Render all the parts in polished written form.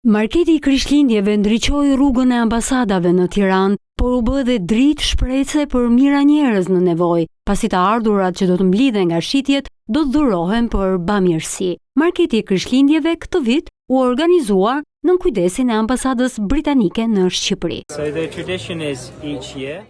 Marketi i Krishtlindjeve ndriçoi rrugën e ambasadave në Tiranë, por u bë dhe dritë shprehse për mijëra njerëz në nevojë, pasi të ardhurat që do të mblidhen nga shitjet do të dhurohen për bamirësi. Marketi i Krishtlindjeve këtë vit u organizua në kujdesin e ambasadës britanike në Shqipëri.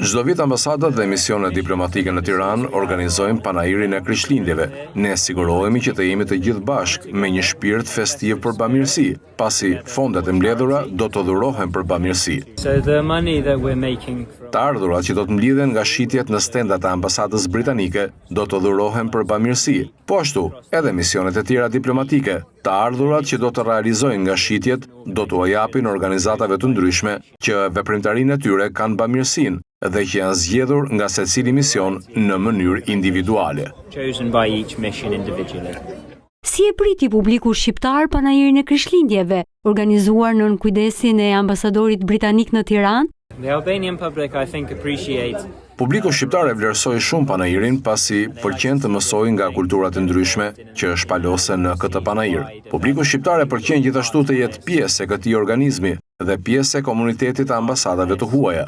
Çdo vit ambasadat dhe misionet diplomatike në Tiranë organizojnë panairin e Krishtlindjeve. Ne sigurohemi që të jemi të gjithë bashkë me një shpirt festiv për bamirësi, pasi fondet e mbledhura do të dhurohen për bamirësi. Të ardhurat që do të mblidhen nga shitjet në stendat e ambasadës britanike do të dhurohen për bamirësi. Po ashtu, edhe misionet e tjera diplomatike, të ardhurat që do të realizojnë nga shitjet do t'u japin organizatave të ndryshme që veprimtarinë e tyre kanë bamirësinë dhe që janë zgjedhur nga secili mision në mënyrë individuale. Si e priti publiku shqiptar panairin e Krishtlindjeve, organizuar nën kujdesin e ambasadorit britanik në Tiranë? Publiku shqiptar e vlerësoi shumë panairin pasi pëlqen të mësojë nga kulturat e ndryshme që shpalosen në këtë panair. Publiku shqiptar e pëlqen gjithashtu të jetë pjesë e këtij organizmi dhe pjesë e komunitetit të ambasadave të huaja.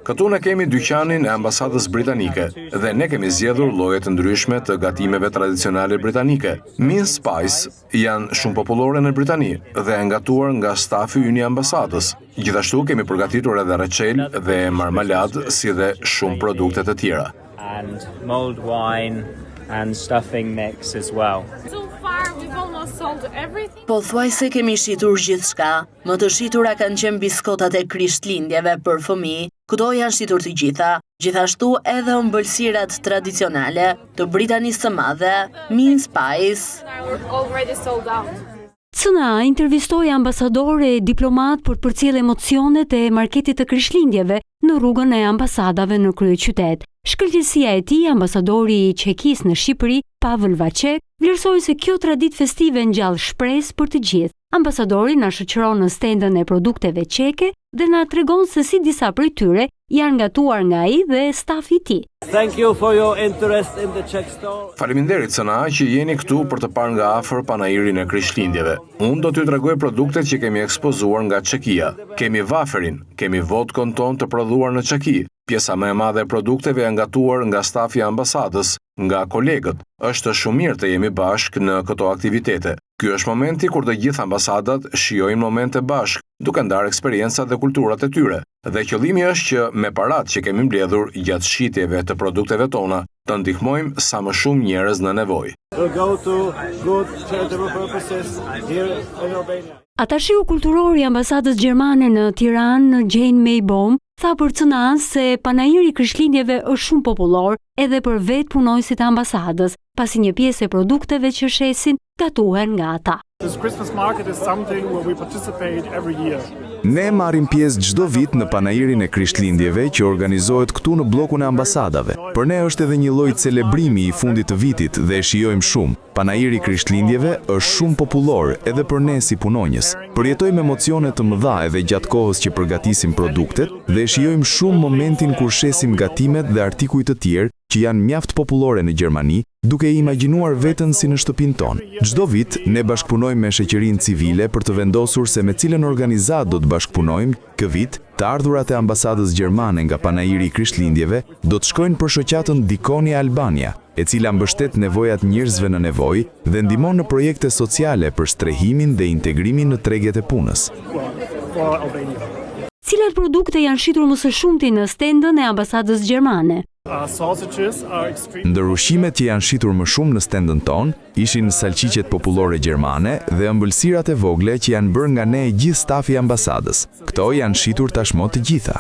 Këtu ne kemi dyqanin e ambasadës britanike dhe ne kemi zgjedhur lloje të ndryshme të gatimeve tradicionale britanike. Mince Spice janë shumë popullore në Britani dhe janë gatuar nga stafi ynë i ambasadës. Gjithashtu kemi përgatitur edhe reçel dhe marmalad si dhe shumë produkte të tjera. And stuffing mix as well. So far we've almost sold everything. Po thuaj se kemi shitur gjithçka. Më të shitura kanë qenë biskotat e Krishtlindjeve për fëmijë, këto janë shitur të gjitha. Gjithashtu edhe ëmbëlsirat tradicionale të Britanisë së Madhe, Mince Spice. We're already sold out. CNA intervistoi ambasadore e diplomat për të përcjellë emocionet e marketit të Krishtlindjeve në rrugën e ambasadave në kryeqytet. Shkëlqësia e tij, ambasadori i Çekisë në Shqipëri, Pavel Vacek, vlerësoi se kjo traditë festive ngjall shpresë për të gjithë. Ambasadori na shoqëron në stendën e produkteve çeke dhe na tregon se si disa prej tyre janë gatuar nga ai dhe stafi i tij. Faleminderit CNA që jeni këtu për të parë nga afër panairin e Krishtlindjeve. Unë do t'ju tregoj produktet që kemi ekspozuar nga Çekia. Kemi vaferin, kemi vodkën tonë të prodhuar në Çeki. Pjesa më e madhe e produkteve janë gatuar nga stafi i ambasadës, nga kolegët. Është shumë mirë të jemi bashkë në këto aktivitete. Ky është momenti kur të gjithë ambasadat shijojnë momente bashkë, duke ndarë eksperiencat dhe kulturat e tyre. Dhe qëllimi është që me paratë që kemi mbledhur gjatë shitjeve të produkteve tona, të ndihmojmë sa më shumë njerëz në nevojë. Atashiu kulturor i ambasadës gjermane në Tiranë, Jane Maybaum, tha për CNA se panairi i Krishtlindjeve është shumë popullor edhe për vetë punojësit e ambasadës, pasi një pjesë e produkteve që shesin gatuhen nga ata. Ne marrim pjesë çdo vit në panairin e Krishtlindjeve që organizohet këtu në bllokun e ambasadave. Për ne është edhe një lloj celebrimi i fundit të vitit dhe e shijojmë shumë. Panairi i Krishtlindjeve është shumë popullor edhe për ne si punonjës. Përjetojmë emocione të mëdha edhe gjatë kohës që përgatisim produktet dhe e shijojmë shumë momentin kur shesim gatimet dhe artikuj të tjerë që janë mjaft popullore në Gjermani, duke i imagjinuar veten si në shtëpinë tonë. Çdo vit ne bashkëpunojmë me shoqërinë civile për të vendosur se me cilën organizatë do të bashkëpunojmë. Ky vit, të ardhurat e ambasadës gjermane nga panairi i Krishtlindjeve do të shkojnë për shoqatën Dikonia Albania, e cila mbështet nevojat njerëzve në nevojë dhe ndihmon në projekte sociale për strehimin dhe integrimin në tregjet e punës. Cilat produkte janë shitur më së shumti në stendën e ambasadës gjermane? Ndër ushqimet që janë shitur më shumë në stendën tonë ishin salqiqet popullore gjermane dhe ëmbëlsirat e vogle që janë bërë nga ne e gjithë stafi i ambasadës. Këto janë shitur tashmë të gjitha.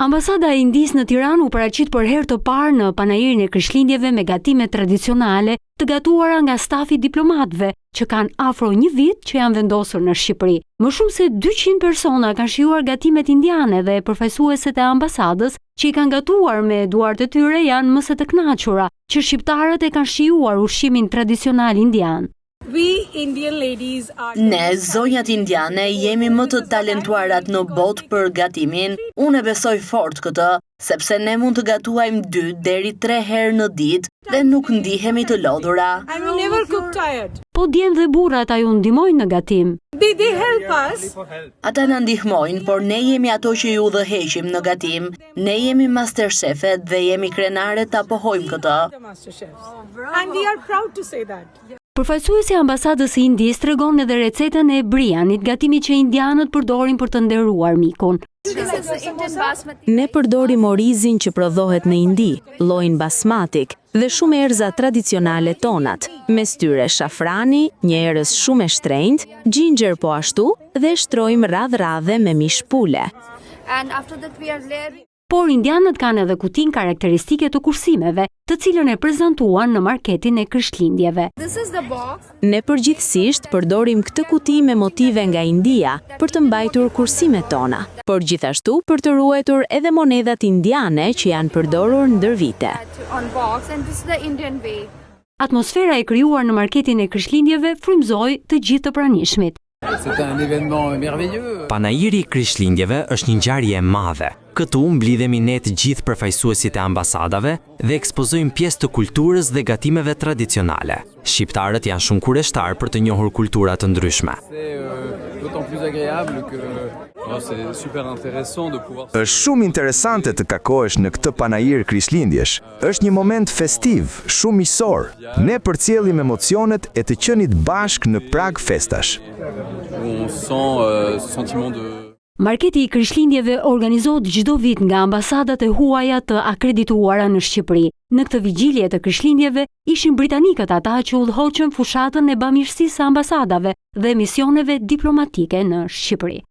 Ambasada e Indisë në Tiranë u paraqit për herë të parë në panairin e Krishtlindjeve me gatime tradicionale të gatuara nga stafi diplomatëve që kanë afro një vit që janë vendosur në Shqipëri. Më shumë se 200 persona kanë shijuar gatimet indiane dhe përfaqësuesit e ambasadës që i kanë gatuar me duart e tyre janë më së të kënaqura që shqiptarët e kanë shijuar ushqimin tradicional indian. Ne, zonjat indiane, jemi më të talentuarat në botë për gatimin. Unë besoj fort këtë, sepse ne mund të gatuajmë 2 deri 3 herë në ditë dhe nuk ndihemi të lodhura. And we never cook tired. Po djem dhe burrat a ju ndihmojnë në gatim? They help us. Ata na ndihmojnë, por ne jemi ato që ju udhëheqim në gatim. Ne jemi masterchefet dhe jemi krenaret ta pohojmë këtë. And we are proud to say that. Përfaqësuesi i ambasadës së Indisë tregon edhe recetën e brianit, gatimi që indianët përdorin për të nderuar mikun. Ne përdorim orizin që prodhohet në Indi, llojin basmatik dhe shumë erëza tradicionale tonat, mes tyre shafrani, një erës shumë e shtrenjtë, ginger po ashtu dhe shtrojmë radh-radhe me mish pule. Por indianët kanë edhe kutin karakteristike të kursimeve, të cilën e prezantuan në marketin e Krishtlindjeve. Ne përgjithsisht përdorim këtë kuti me motive nga India për të mbajtur kursimet tona, por gjithashtu për të ruajtur edhe monedat indiane që janë përdorur ndër vite. Atmosfera e krijuar në marketin e Krishtlindjeve frymëzoi të gjithë të pranishmit. Panairi i Krishtlindjeve është një ngjarje e madhe. Këtu mblidhemi ne të gjithë përfaqësuesit e ambasadave dhe ekspozojmë pjesë të kulturës dhe gatimeve tradicionale. Shqiptarët janë shumë kureshtar për të njohur kultura të ndryshme. Është shumë interesante të takohesh në këtë panair Krishtlindjesh. Është një moment festiv, shumë miqësor. Ne përcjellim emocionet e të qenit bashk në prag festash. Marketi i Krishtlindjeve organizohet çdo vit nga ambasadat e huaja të akredituara në Shqipëri. Në këtë vigjilje të Krishtlindjeve ishin britanikët ata që udhëhoqën fushatën e bamirësisë së ambasadave dhe misioneve diplomatike në Shqipëri.